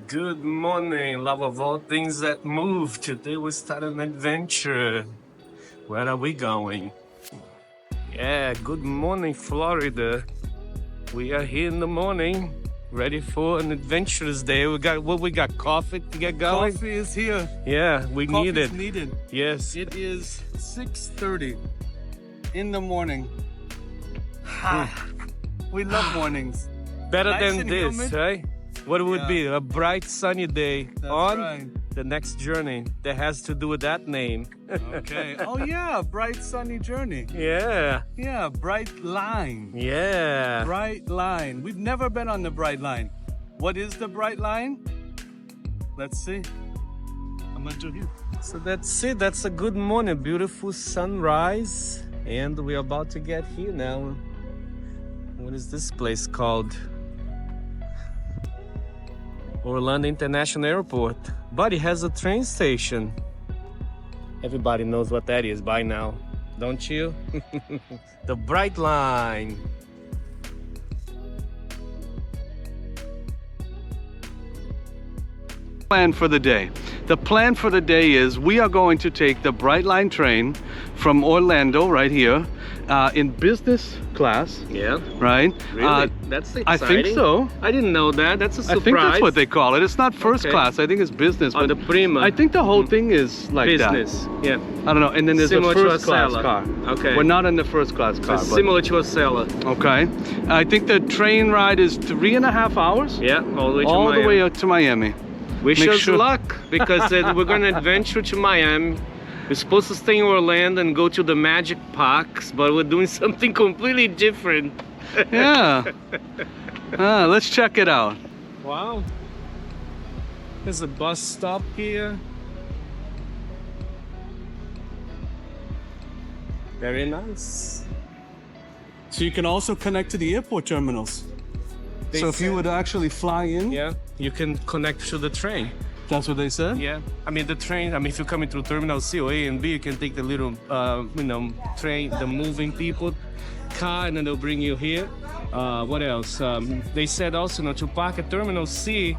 Good morning, love of all things that move. Today we start an adventure. Where are we going? Yeah, good morning, Florida. We are here in the morning, ready for an adventurous day. We got coffee to get going. Coffee is here. Yeah, we Coffee need is it. needed. Yes. It is 6:30 in the morning. We love mornings. Better Nice than and this, humid. right? What would Yeah. be a bright sunny day That's on right. the next journey that has to do with that name. Okay. Oh yeah, bright sunny journey. Yeah. Yeah, Brightline. Yeah. Brightline. We've never been on the Brightline. What is the Brightline? Let's see. I'm gonna do here. So that's it. That's a good morning. Beautiful sunrise. And we're about to get here now. What is this place called? Orlando International Airport. But it has a train station. Everybody knows what that is by now, don't you? The Brightline. Plan for the day. The plan for the day is we are going to take the Brightline train from Orlando right here in business class, Yeah. right? Really? That's exciting. I think so. I didn't know that. That's a surprise. I think that's what they call it. It's not first Okay. class. I think it's business. Oh, But the Prima. I think the whole thing is like business. Yeah. that. I don't know. And then there's Similar a to a first class Sella. car. Okay. We're not in the first class car. So but- similar to a seller. Okay. I think the train ride is 3.5 hours. Yeah, all the way to All Miami. the way up to Miami. Wish Make us sure- luck because we're going to adventure to Miami. We're supposed to stay in Orlando and go to the magic parks, but we're doing something completely different. Yeah. Let's check it out. Wow. There's a bus stop here. Very nice. So you can also connect to the airport terminals. They So if you said- would actually fly in, Yeah, you can connect to the train. that's what they said? Yeah, I mean the train. I mean if you're coming through Terminal C or A and B, you can take the little, train, the moving people car, and then they'll bring you here. What else? They said also, to park at Terminal C.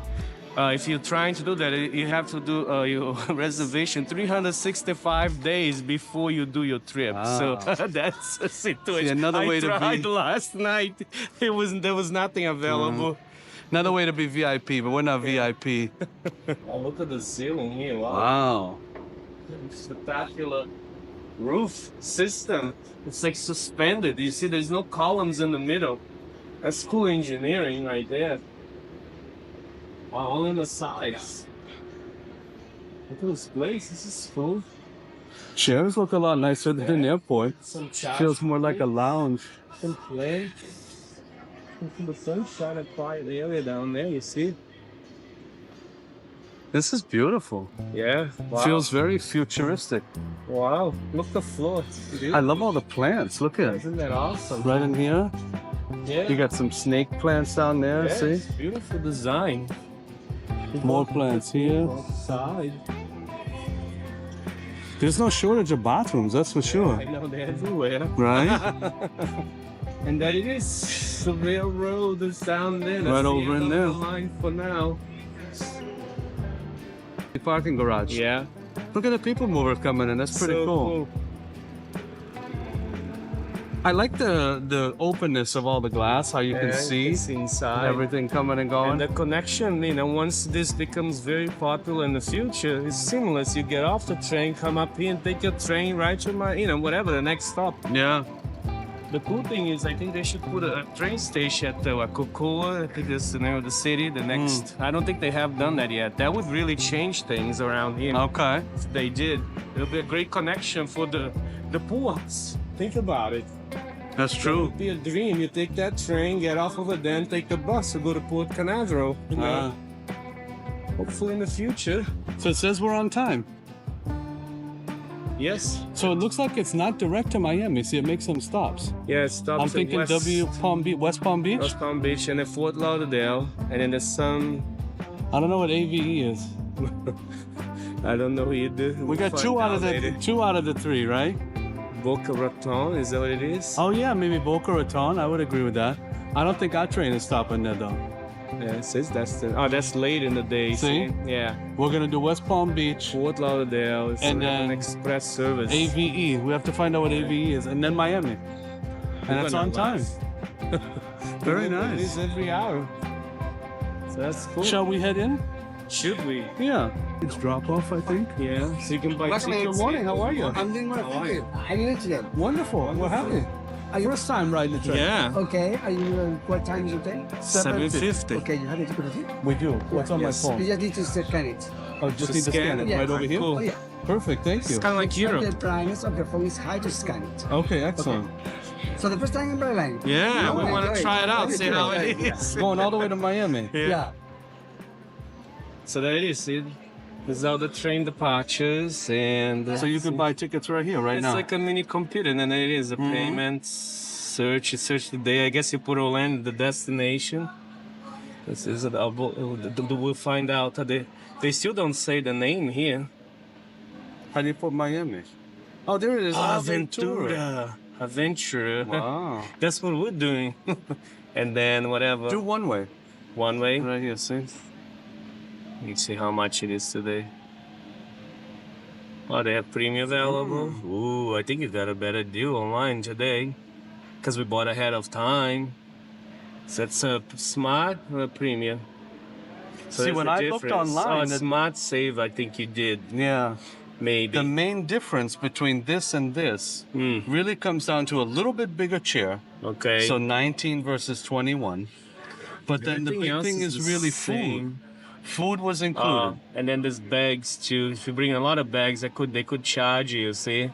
If you're trying to do that, you have to do your reservation 365 days before you do your trip. So that's a situation. See, another way I to be- tried last night. There was nothing available. Another way to be VIP, but we're not VIP. Oh, look at the ceiling here. Wow. Spectacular roof system. It's like suspended. You see, there's no columns in the middle. That's cool engineering right there. Wow, all in the sides. Look at this place. This is cool. Chairs look a lot nicer than the airport. Some chairs. Feels more like a lounge. Some play. The sunshine and quiet area down there. You see? This is beautiful. Yeah. Wow. Feels very futuristic. Wow. Look the floor. I love all the plants. Look at it. Isn't that awesome? Right in here. Yeah. You got some snake plants down there, Yeah, see? it's beautiful design. More plants here. Side. There's no shortage of bathrooms, that's for sure. I know they're everywhere. Right? And that it is. The railroad is down there. That's Right the over end in of there. the line for now. The parking garage. Yeah. Look at the people mover coming in. That's pretty So cool. I like the openness of all the glass, how you can Yeah, see it's inside. everything coming and going. And the connection, once this becomes very popular in the future, it's seamless. You get off the train, come up here and take your train right to whatever, the next stop. Yeah. The cool thing is, I think they should put a train station at Cocoa. I think that's the name of the city. The next, I don't think they have done that yet. That would really change things around here. Okay. If they did, it'll be a great connection for the ports. Think about it. That's It true. would be a dream. You take that train, get off of it, then take the bus to go to Port Canaveral. Hopefully in the future. So it says we're on time. Yes. So it looks like it's not direct to Miami. See, it makes some stops. Yeah, it stops I'm at thinking West West Palm Beach. West Palm Beach and then Fort Lauderdale, and then there's some. I don't know what AVE is. I don't know either. We got two out of the three, right? Boca Raton, is that what it is? Oh yeah, maybe Boca Raton. I would agree with that. I don't think our train is stopping there though. Yeah, it says oh, that's late in the day. See? Yeah. We're gonna do West Palm Beach, Fort Lauderdale. It's And an then express service. AVE. We have to find out what AVE is, and then Miami. And that's on time. Very nice. It is every hour. So that's cool. Shall we head in? Should we? Yeah. It's drop off, I think. Yeah. So you can buy tickets. Good morning. How are you? I'm doing well, thank you. How are you today? Wonderful. We're happy. First time riding the train. Yeah. Okay, are you, what time is it then? 750. Okay, you have it to put it in? We do. What's on Yes. my phone? You just need to scan it. Oh, just To need to scan scan it it? right over here. Cool. Oh, yeah. Perfect. Thank you. It's kind of like The Europe. brightness of the phone is high to scan it. Okay, excellent. So the first time in Brightline? Yeah, Oh, we want to enjoy try it out, Okay, see how it okay. is. Going all the way to Miami. Yeah. So there it is. See, this is all the train departures, and So you can buy tickets right here, right it's now. like a mini computer, and then it is a payments search. You search the day. I guess you put Orlando, the destination. This is we'll find out. They still don't say the name here. How do you put Miami? Oh, there it is. Aventura. Aventura. Wow. That's what we're doing. And then whatever. Do one way. One way. Right here, see? You see how much it is today. Oh, they have premium available. Ooh, I think you got a better deal online today, because we bought ahead of time. So it's a smart or a premium. So See, there's when a I looked difference. online, oh, it- smart save, I think you did. Yeah. Maybe. The main difference between this and this really comes down to a little bit bigger chair. Okay. So 19 versus 21. But then the Everything big else thing is is the really same. food. Food was included. And then there's bags too. If you bring a lot of bags, they could charge you. See.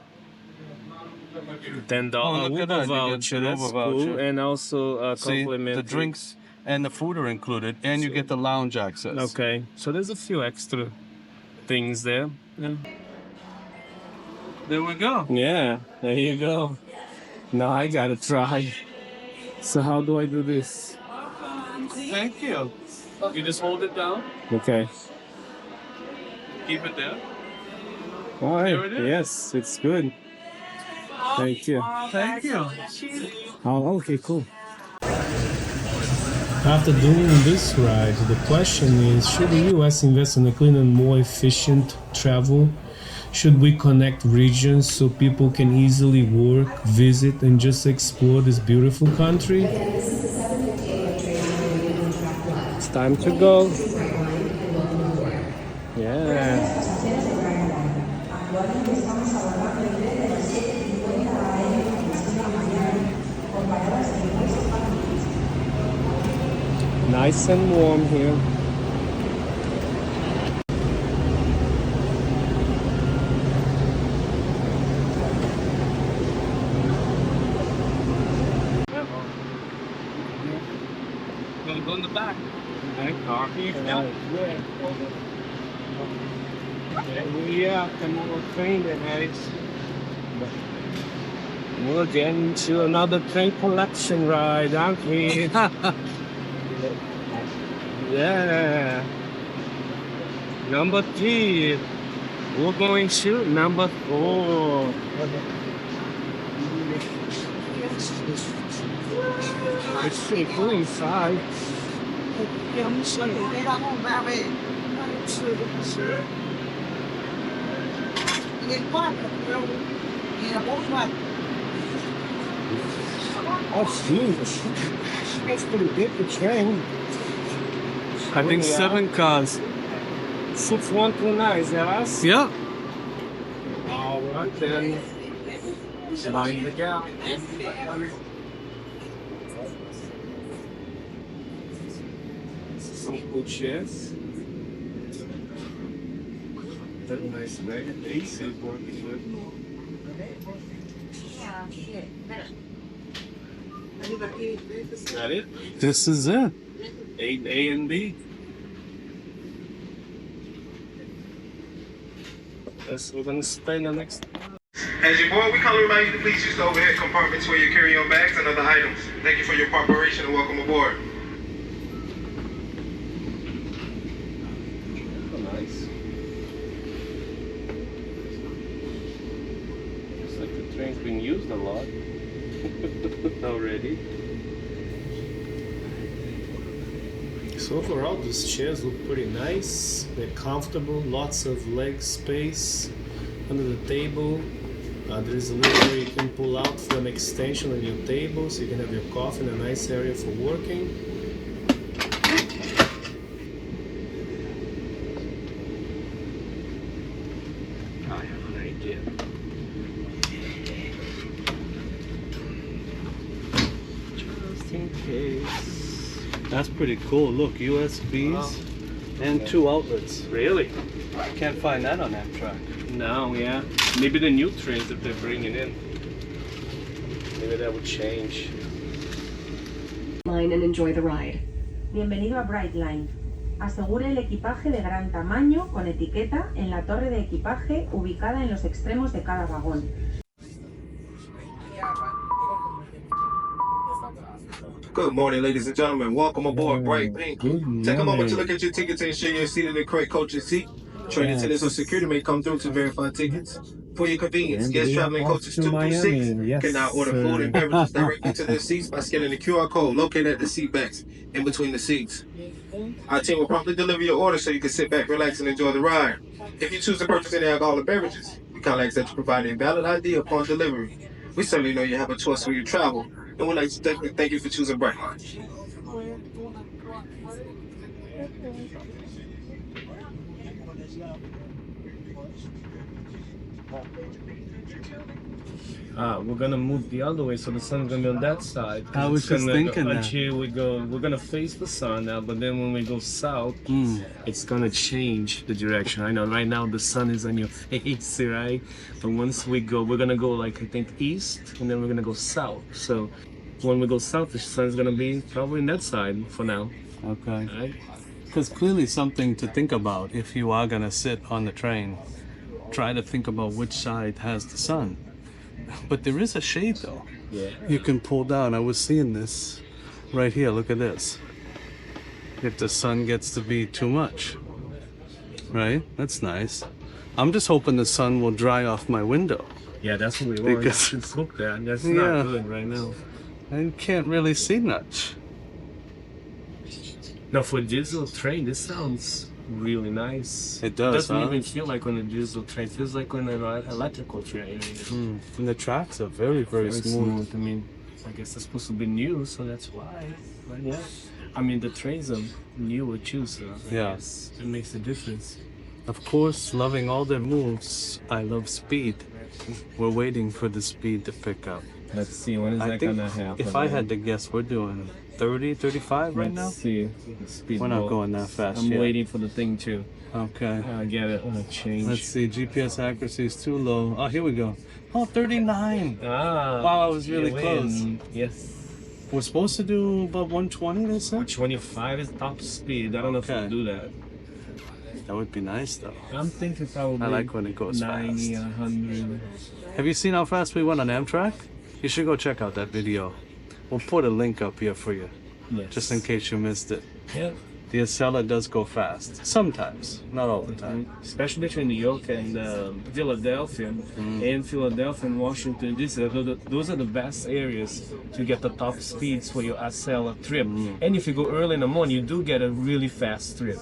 $10 look at that, you get voucher. an That's Uber cool. voucher. And also See, complimentary. the drinks and the food are included, and you get the lounge access. Okay, so there's a few extra things there. Yeah. There we go. Yeah, there you go. Now I gotta try. So how do I do this? Thank you. You just hold it down. Okay. Keep it there. All right. There it is. Yes, it's good. Thank you. Thank you. Oh, okay, cool. After doing this ride, the question is, should the US invest in a clean and more efficient travel? Should we connect regions so people can easily work, visit, and just explore this beautiful country? It's time to go. Yeah. Nice and warm here. Gonna go in the back. Yeah, come on, train then, Alex. We're getting to another train collection ride, aren't we? Yeah. Number 3. We're going to number 4. Let's see, go inside. Oh, Jesus. That's pretty big, the train. I think Yeah. 7 cars. 6129, is that us? Yeah. All right, then. Line the gap. Some cool chairs. That's nice, man. The AC is working good. Is that it? This is it. A and B. We're gonna spend the next. As you board, we kindly remind you to please use the overhead compartments where you carry your bags and other items. Thank you for your cooperation and welcome aboard. Oh, nice. Looks like the train's been used a lot already. So overall, those chairs look pretty nice. They're comfortable, lots of leg space under the table. There is a little where you can pull out for an extension on your table, so you can have your coffee in a nice area for working. I have an idea. Just in case. That's pretty cool. Look, USBs and 2 outlets. Really? Can't find that on Amtrak. No, yeah. Maybe the new trains that they're bringing in. Maybe that would change. Line and enjoy the ride. Bienvenido a Brightline. Asegure el equipaje de gran tamaño con etiqueta en la torre de equipaje ubicada en los extremos de cada vagón. Good morning, ladies and gentlemen. Welcome aboard Bright Pink. Take a moment to look at your tickets and ensure you're seated in the correct coach and seat. Train attendants or security may come through to verify tickets. For your convenience, guests traveling coaches 2 through 6 can now order food and beverages directly to their seats by scanning the QR code located at the seat backs in between the seats. Our team will promptly deliver your order so you can sit back, relax, and enjoy the ride. If you choose to purchase any alcoholic beverages, we kindly ask that you provide a valid ID upon delivery. We certainly know you have a choice when you travel, and we'd like to thank you for choosing Brightline. We're gonna move the other way, so the sun's gonna be on that side. I was It's just gonna thinking go, that. until we go, we're gonna face the sun now, but then when we go south, it's gonna change the direction. I know right now the sun is on your face, right? But once we go, we're gonna go like I think east, and then we're gonna go south. So when we go south, the sun's gonna be probably on that side for now. Okay. Right? Because clearly something to think about if you are gonna sit on the train. Try to think about which side has the sun. But there is a shade though. Yeah. You can pull down. I was seeing this right here. Look at this. If the sun gets to be too much, right? That's nice. I'm just hoping the sun will dry off my window. Yeah, that's what we want. Because- Let's hope that. That's Yeah. not good right now. I can't really see much. Now for diesel train, this sounds really nice. It does, Doesn't huh? even feel like on a diesel train. It feels like on an electrical train. And the tracks are very, very, Very smooth. smooth. I mean, I guess it's supposed to be new, so that's why. But yeah, I mean the trains are newer too, so I Yeah. guess it makes a difference. Of course, loving all their moves, I love speed. We're waiting for the speed to pick up. Let's see, when is I that think gonna happen? if I had to guess, we're doing 30, 35 right now? Let's see. The speed We're not boat. going that fast I'm yet. waiting for the thing to Okay. get it change. Let's see, GPS accuracy is too low. Oh, here we go. Oh, 39. Ah, Wow, I was really you close. win. Yes. We're supposed to do about 120, they said? 25 is top speed. I don't know if Okay. we'll do that. That would be nice, though. I'm thinking probably I like when it goes 90, fast. 100. Have you seen how fast we went on Amtrak? You should go check out that video. We'll put a link up here for you, Yes. just in case you missed it. Yeah. The Acela does go fast. Sometimes, not all the time. Especially between New York and Philadelphia, and Philadelphia and Washington DC. Those are the best areas to get the top speeds for your Acela trip. And if you go early in the morning, you do get a really fast trip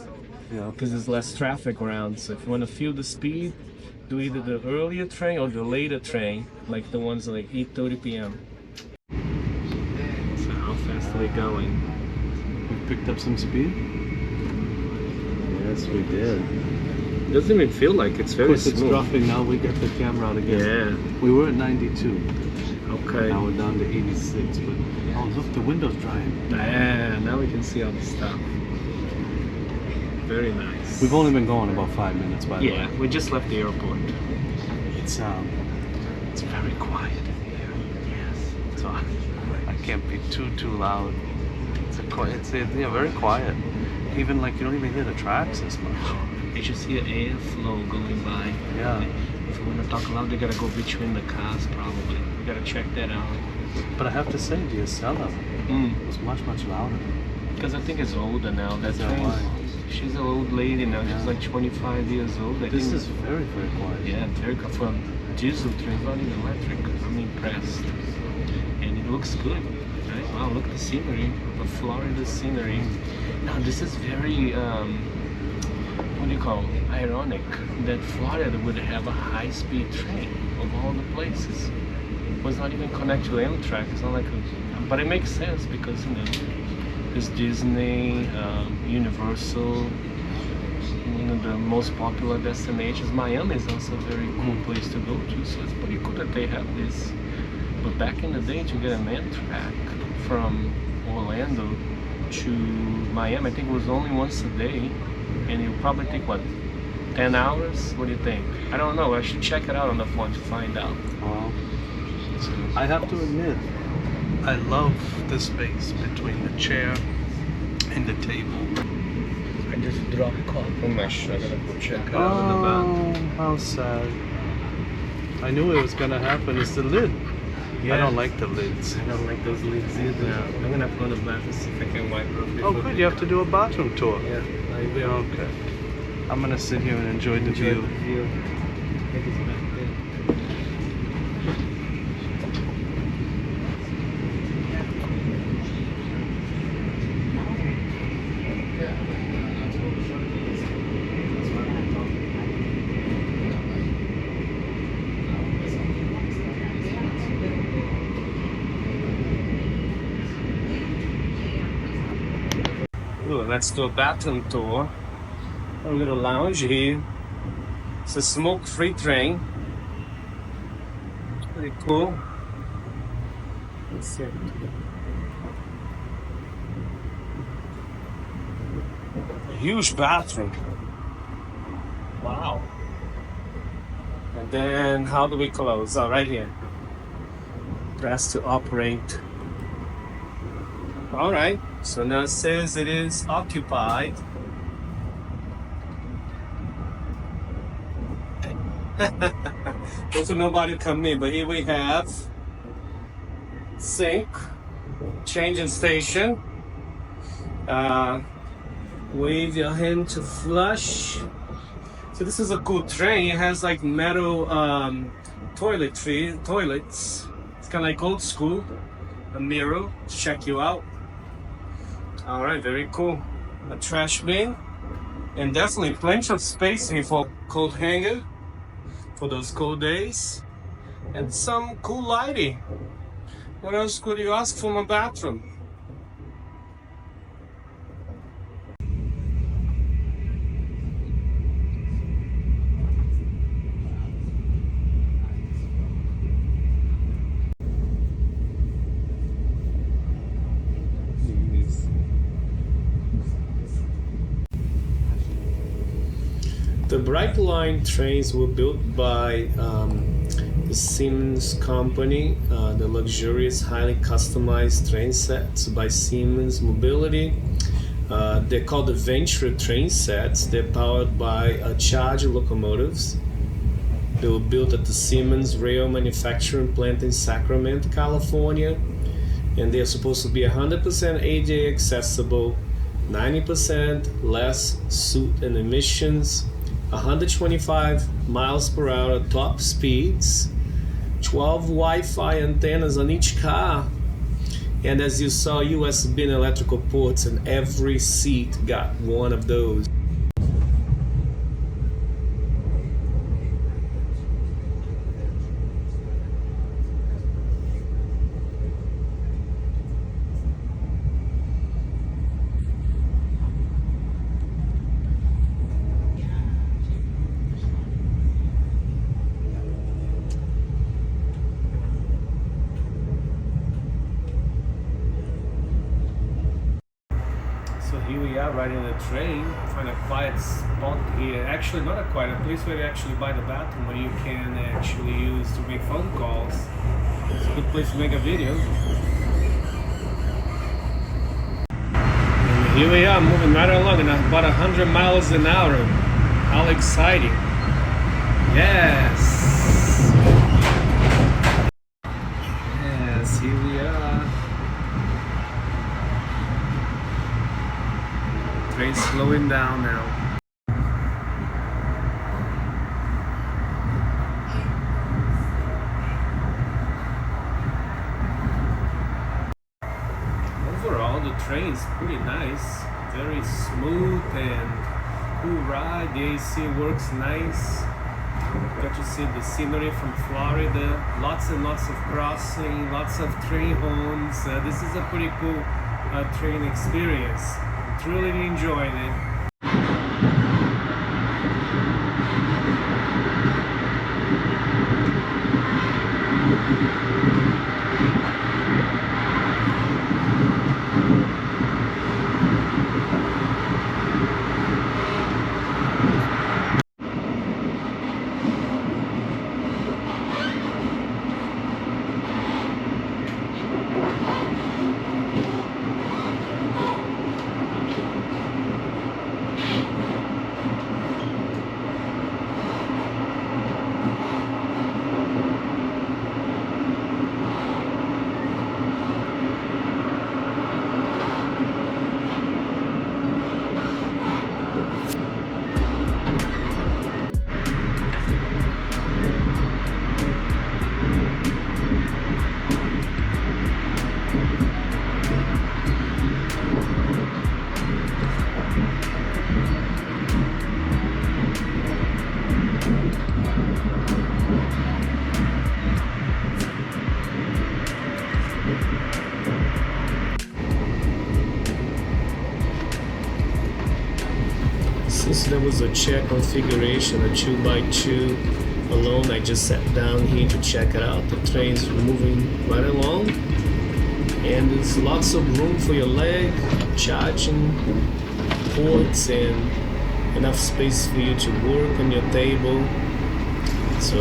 Yeah. because there's less traffic around. So if you want to feel the speed, do either the earlier train or the later train, like the ones like 8:30 p.m. So how fast are we going? We picked up some speed. Yes, we did. Doesn't even feel like it's Of very course, it's smooth. dropping now. We got the camera out again. Yeah. We were at 92. Okay. Now we're down to 86. But oh, look, the window's drying. Yeah, now we can see all the stuff. Very nice. We've only been going about 5 minutes, by the Yeah, way. we just left the airport. It's very quiet in here. Yes. So I can't be too loud. It's very quiet. Even like you don't even hear the tracks as much. You just hear airflow going by. Yeah. If you want to talk loud, they gotta go between the cars probably. You gotta check that out. But I have to say, the Acela was much louder. Because I think it's older now. That's that why? She's an old lady now. Yeah. She's like 25 years old. I This think. is very quiet. Yeah, very good. For diesel train, running electric. I'm impressed. And it looks good, right? Wow, look at the scenery, the Florida scenery. Now this is very, what do you call, ironic that Florida would have a high-speed train of all the places. It was not even connected to Amtrak. It's not like but it makes sense because, you know, there's Disney, Universal, one of the most popular destinations. Miami is also a very cool place to go to, so it's pretty cool that they have this. But back in the day, to get an Amtrak from Orlando to Miami, I think it was only once a day, and it would probably take, what, 10 hours? What do you think? I don't know. I should check it out on the phone to find out. Well, I have to admit, I love the space between the chair and the table. I just dropped caught on my shoe. I gotta go check it out in the bathroom. How sad. I knew it was gonna happen. It's the lid. Yeah. I don't like the lids. I don't like those lids either. Yeah. I'm gonna have to go to the bathroom see if I can wipe it off. Oh, good. You have to do a bathroom tour. Yeah, I will. Okay. I'm gonna sit here and enjoy the Enjoy view. the view. I think it's back there. Ooh, let's do a bathroom tour. A little lounge here. It's a smoke-free train. Pretty cool. Let's see. A huge bathroom. Wow. And then how do we close? Oh, right here. Press to operate. All right. So now it says it is occupied. There's nobody come in, but here we have sink, changing station. Wave your hand to flush. So this is a cool train. It has like metal toilets. It's kind of like old school. A mirror to check you out. All right, very cool. A trash bin, and definitely plenty of space here for coat hanger for those cold days, and some cool lighting. What else could you ask from a bathroom? The Brightline trains were built by the Siemens company, the luxurious, highly customized train sets by Siemens Mobility. They're called Aventura train sets. They're powered by charged locomotives. They were built at the Siemens rail manufacturing plant in Sacramento, California, and they're supposed to be 100% ADA accessible, 90% less soot and emissions, 125 miles per hour top speeds, 12 Wi-Fi antennas on each car, and as you saw, USB and electrical ports, and every seat got one of those. So here we are riding the train. Find a quiet spot here. Actually, not a quiet, a place where you actually buy the bathroom, where you can actually use to make phone calls. It's a good place to make a video. And here we are, moving right along at about 100 miles an hour. How exciting! Yes. Yes, here we are. Train's slowing down now. is pretty nice, very smooth and cool ride. The AC works nice. Got to see the scenery from Florida, lots and lots of crossing, lots of train horns. This is a pretty cool train experience. Truly enjoyed it. Since there was a chair configuration, a 2x2 alone, I just sat down here to check it out. The train's moving right along, and there's lots of room for your leg, charging ports, and enough space for you to work on your table. So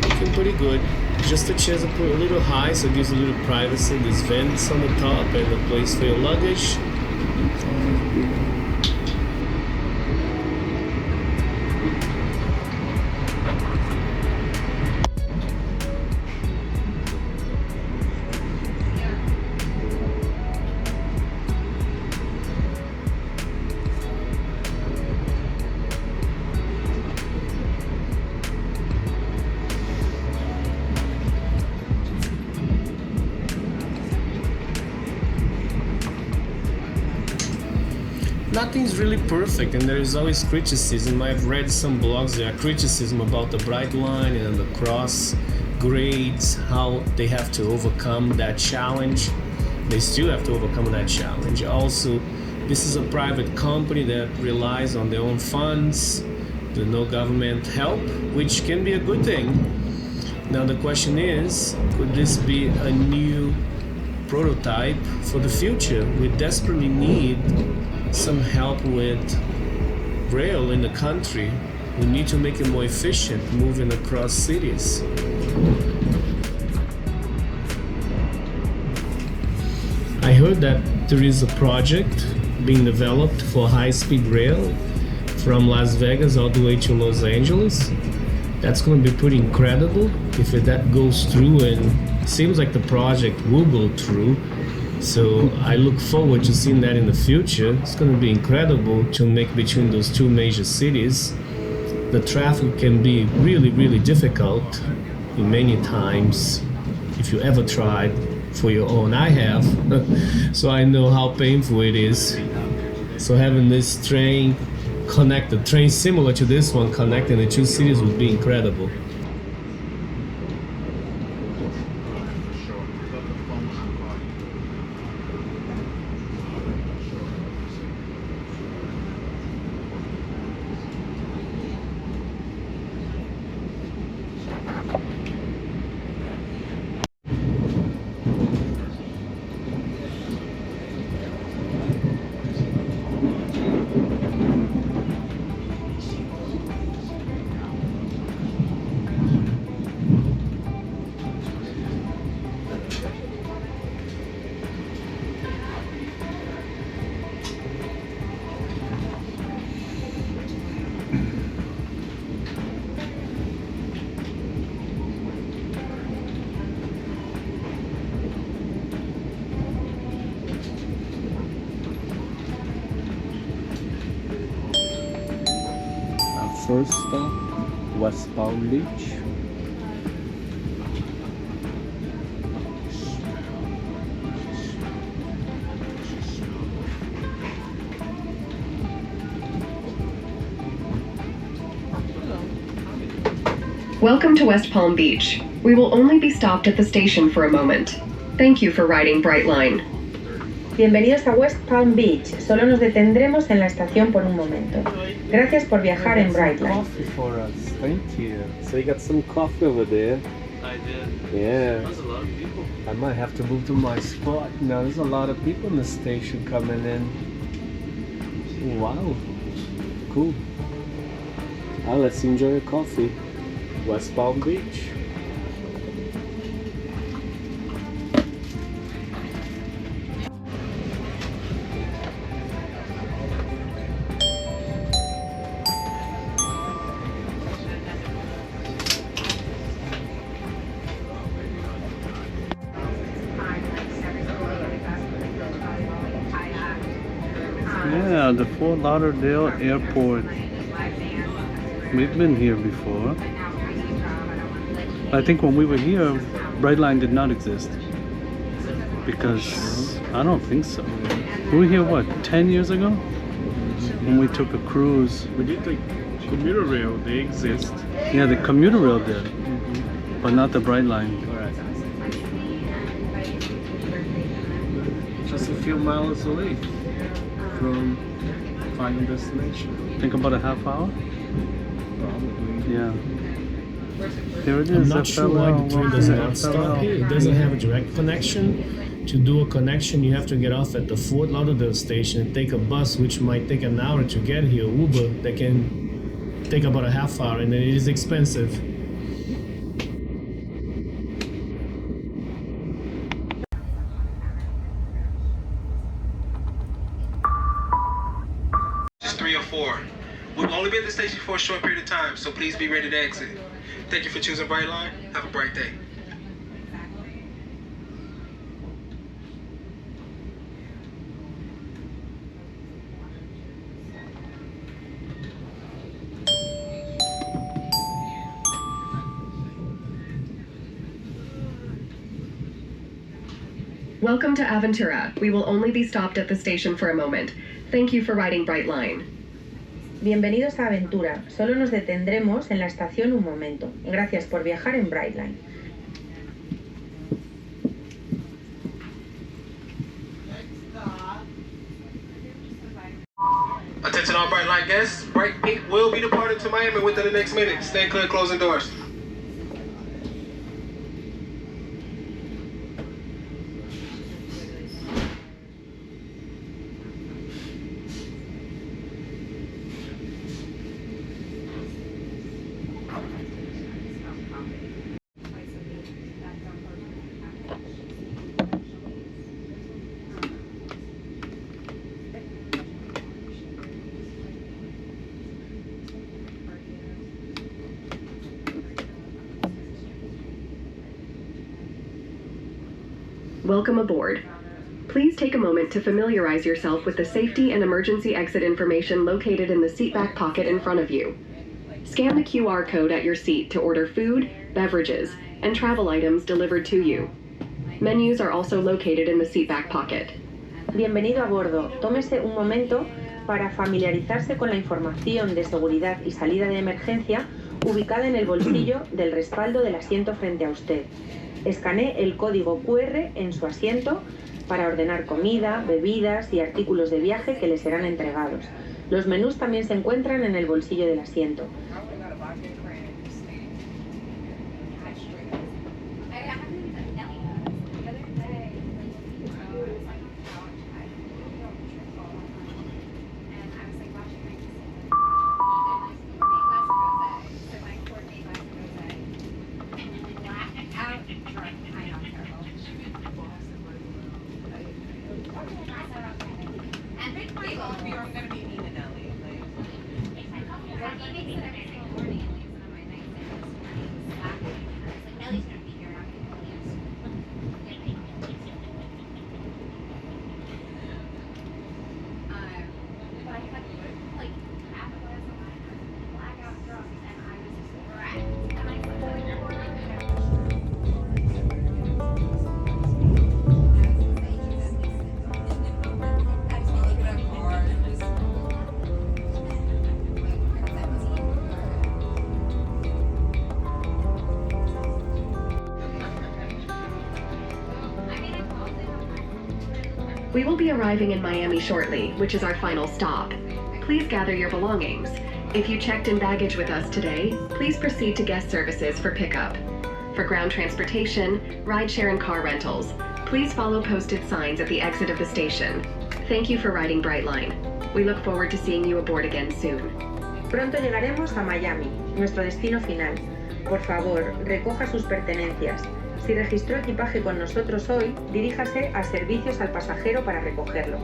looking pretty good. Just the chairs are put a little high, so it gives a little privacy. There's vents on the top and a place for your luggage. Nothing's really perfect, and there is always criticism. I've read some blogs, there are criticism about the Brightline and the cross grades, how they have to overcome that challenge. They still have to overcome that challenge. Also, this is a private company that relies on their own funds, there's no government help, which can be a good thing. Now the question is, could this be a new prototype for the future? We desperately need some help with rail in the country. We need to make it more efficient moving across cities. I heard that there is a project being developed for high-speed rail from Las Vegas all the way to Los Angeles. That's going to be pretty incredible if that goes through, and seems like the project will go through. So I look forward to seeing that in the future. It's going to be incredible to make between those two major cities. The traffic can be really, really difficult in many times. If you ever tried for your own, I have, so I know how painful it is. So having this train similar to this one connecting the two cities would be incredible. First stop, West Palm Beach. Welcome to West Palm Beach. We will only be stopped at the station for a moment. Thank you for riding Brightline. Bienvenidos a West Palm Beach. Solo nos detendremos en la estación por un momento. Gracias por viajar en Brightline. Coffee for us. Thank you. So you got some coffee over there. I did. Yeah. There's a lot of people. I might have to move to my spot. Now there's a lot of people in the station coming in. Wow. Cool. Let's enjoy a coffee. West Palm Beach. Yeah, the Fort Lauderdale Airport. We've been here before. I think when we were here, Brightline did not exist. Because I don't think so. We were here, what, 10 years ago? When we took a cruise. We did the commuter rail. They exist. Yeah, the commuter rail did. But not the Brightline. Alright. Just a few miles away from final destination. Think about a half hour? Probably. Yeah. Here it I'm is. not sure why the train does not FLL. stop here. It doesn't have a direct connection. To do a connection, you have to get off at the Fort Lauderdale station and take a bus, which might take an hour to get here. Uber that can take about a half hour, and it is expensive. Just 3 or 4. We will only be at the station for a short period of time, so please be ready to exit. Thank you for choosing Brightline. Have a bright day. Welcome to Aventura. We will only be stopped at the station for a moment. Thank you for riding Brightline. Bienvenidos a Aventura. Solo nos detendremos en la estación un momento. Gracias por viajar en Brightline. Attention all Brightline guests. Bright Pink will be departing to Miami within the next minute. Stay clear, closing doors. Welcome aboard. Please take a moment to familiarize yourself with the safety and emergency exit information located in the seat back pocket in front of you. Scan the QR code at your seat to order food, beverages, and travel items delivered to you. Menus are also located in the seat back pocket. Bienvenido a bordo. Tómese un momento para familiarizarse con la información de seguridad y salida de emergencia ubicada en el bolsillo del respaldo del asiento frente a usted. Escanee el código QR en su asiento para ordenar comida, bebidas y artículos de viaje que le serán entregados. Los menús también se encuentran en el bolsillo del asiento. We will be arriving in Miami shortly, which is our final stop. Please gather your belongings. If you checked in baggage with us today, please proceed to guest services for pickup. For ground transportation, rideshare and car rentals, please follow posted signs at the exit of the station. Thank you for riding Brightline. We look forward to seeing you aboard again soon. Pronto llegaremos a Miami, nuestro destino final. Por favor, recoja sus pertenencias. Si registró equipaje con nosotros hoy, diríjase a Servicios al Pasajero para recogerlo.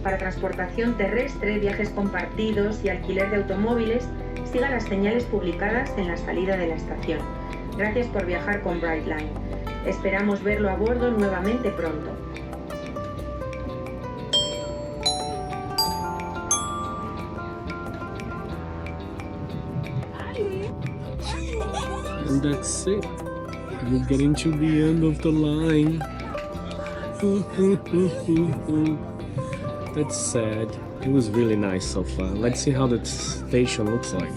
Para transportación terrestre, viajes compartidos y alquiler de automóviles, siga las señales publicadas en la salida de la estación. Gracias por viajar con Brightline. Esperamos verlo a bordo nuevamente pronto. And that's it. We're getting to the end of the line. That's sad. It was really nice so far. Let's see how the station looks like.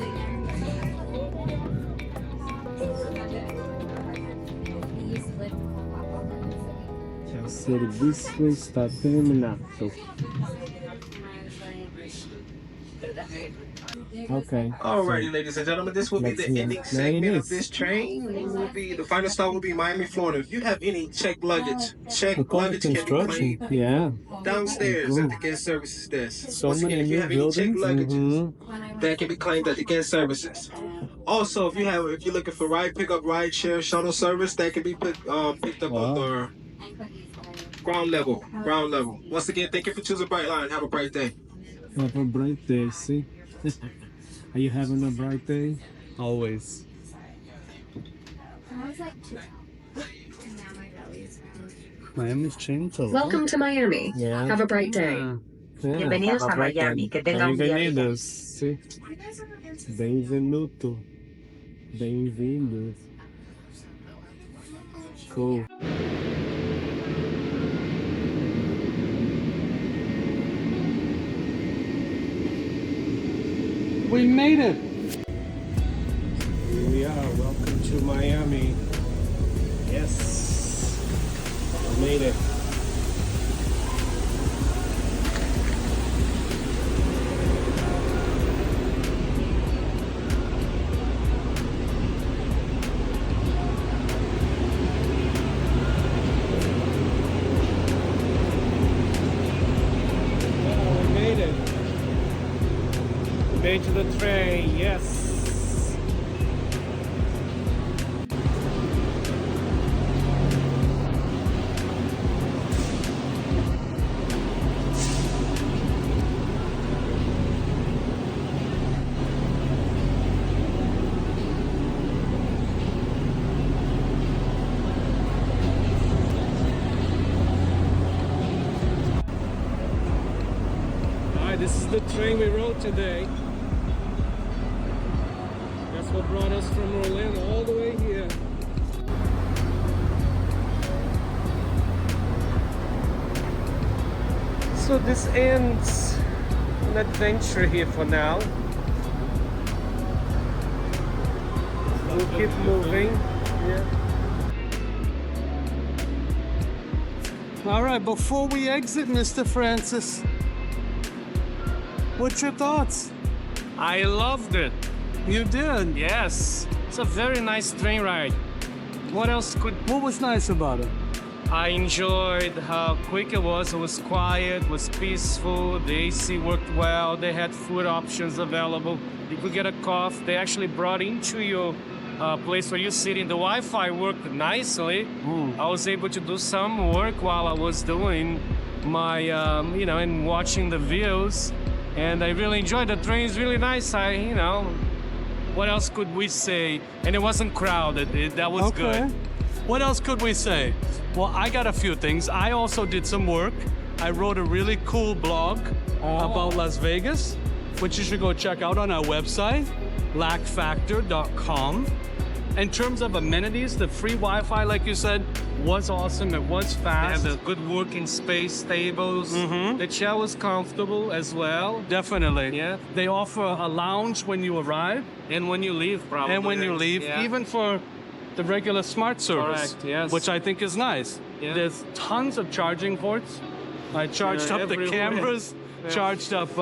O serviço está terminado. Okay. Alrighty, ladies and gentlemen, this will be the ending segment of this train. The final stop will be Miami, Florida. If you have any checked luggage can be claimed Yeah. downstairs at the guest services desk. So Once again, many if you new have any checked buildings. luggages, that can be claimed at the guest services. Also, if you're looking for ride pickup, ride share, shuttle service, that can be picked up on the ground level. Once again, thank you for choosing Brightline. Have a bright day. Have a bright day, see? Are you having a bright day? Always. Miami's changed a lot. Welcome to Miami. Yeah. Have a bright day. Bienvenidos a Miami. Que tenga un día lindo. Bem-vindos, sim. Bem-vindo. Bem-vindos. Cool. We made it! Here we are. Welcome to Miami. Yes. We made it. Oh, we made it. We made to the train. Yes. This is the train we rode today. That's what brought us from Orlando all the way here. So this ends an adventure here for now. We'll keep moving. Yeah. All right, before we exit, Mr. Francis, what's your thoughts? I loved it. You did? Yes. It's a very nice train ride. What else could... What was nice about it? I enjoyed how quick it was. It was quiet, it was peaceful. The AC worked well. They had food options available. You could get a coffee. They actually brought into your place where you're sitting. The Wi-Fi worked nicely. I was able to do some work while I was doing my, and watching the views. And I really enjoyed the train. It's really nice. What else could we say? And it wasn't crowded. That was good. What else could we say? Well, I got a few things. I also did some work. I wrote a really cool blog about Las Vegas, which you should go check out on our website, lackfactor.com. In terms of amenities, the free Wi-Fi, like you said, was awesome. It was fast. They had a good working space, tables. The chair was comfortable as well. Definitely. Yeah. They offer a lounge when you arrive. And when you leave, probably. And when you leave, Yeah. even for the regular smart service. Correct, yes. Which I think is nice. Yeah. There's tons of charging ports. I charged Yeah, up the everywhere. cameras, Yeah. charged up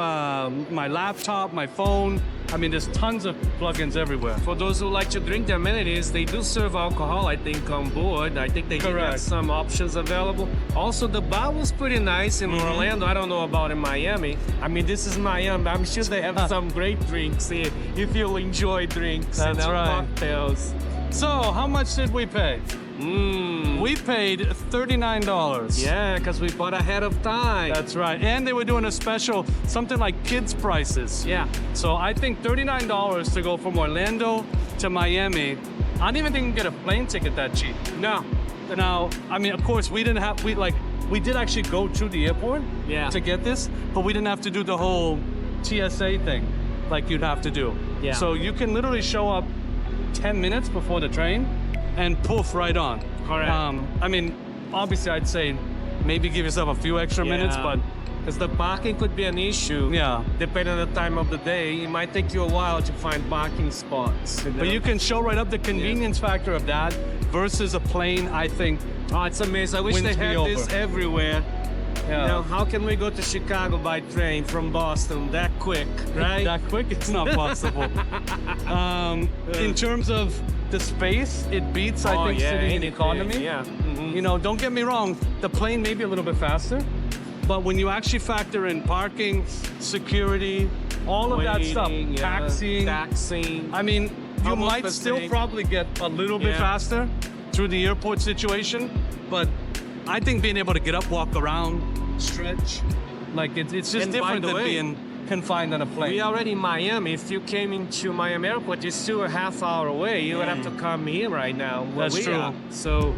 my laptop, my phone. I mean, there's tons of plugins everywhere. For those who like to drink the amenities, they do serve alcohol, I think, on board. I think they do have Correct. some options available. Also, the bar was pretty nice in Orlando. I don't know about in Miami. I mean, this is Miami. I'm sure they have some great drinks here if you enjoy drinks. That's right. Cocktails. So, how much did we pay? Mm. We paid $39. Yeah, because we bought ahead of time. That's right. And they were doing a special, something like kids' prices. Yeah. So I think $39 to go from Orlando to Miami. I don't even think you can get a plane ticket that cheap. No. Now, I mean, of course, we did actually go to the airport Yeah. to get this, but we didn't have to do the whole TSA thing like you'd have to do. Yeah. So you can literally show up 10 minutes before the train and poof, right on. Correct. I mean, obviously, I'd say maybe give yourself a few extra minutes, but because the parking could be an issue. yeah. Depending on the time of the day, it might take you a while to find parking spots. But you can show right up the convenience factor of that versus a plane, I think. Oh, it's amazing. I wish Wins they me had this over. everywhere. Yeah. You know, how can we go to Chicago by train from Boston that quick, right? That quick, it's not possible. In terms of the space, it beats, I think, sitting in anything, economy. Yeah. Mhm. You know, don't get me wrong, the plane may be a little bit faster, but when you actually factor in parking, security, all of that stuff, Waiting, yeah, taxiing. I mean, you Almost might the still same. probably get a little bit Yeah. faster through the airport situation, but I think being able to get up, walk around, stretch, like it's just And by different the than way, being confined on a plane. We already in Miami. If you came into Miami Airport, you're still a half hour away. You would have to come here right now. where That's we true. are. So